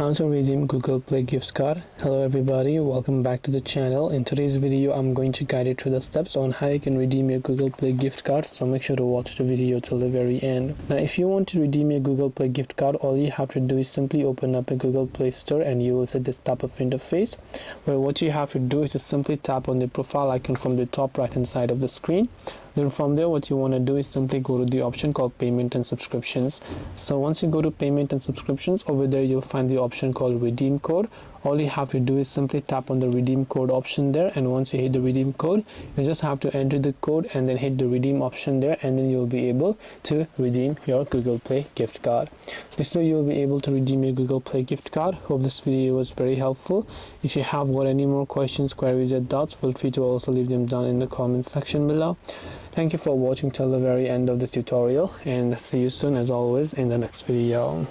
How to redeem Google Play gift card. Hello everybody, welcome back to the channel. In today's video I'm going to guide you through the steps on how you can redeem your Google Play gift card, so make sure to watch the video till the very end. Now if you want to redeem your Google Play gift card, all you have to do is simply open up a Google Play Store and you will see this type of interface where what you have to do is to simply tap on the profile icon from the top right hand side of the screen. Then from there what you want to do is simply go to the option called payment and subscriptions. So once you go to payment and subscriptions, over there you'll find the option called redeem code. All you have to do is simply tap on the redeem code option there, and once you hit the redeem code you just have to enter the code and then hit the redeem option there, and then you'll be able to redeem your Google Play gift card. This way you'll be able to redeem your Google Play gift card. Hope this video was very helpful. If you have got any more questions, queries or doubts, feel free to also leave them down in the comment section below. Thank you for watching till the very end of this tutorial, and see you soon as always in the next video.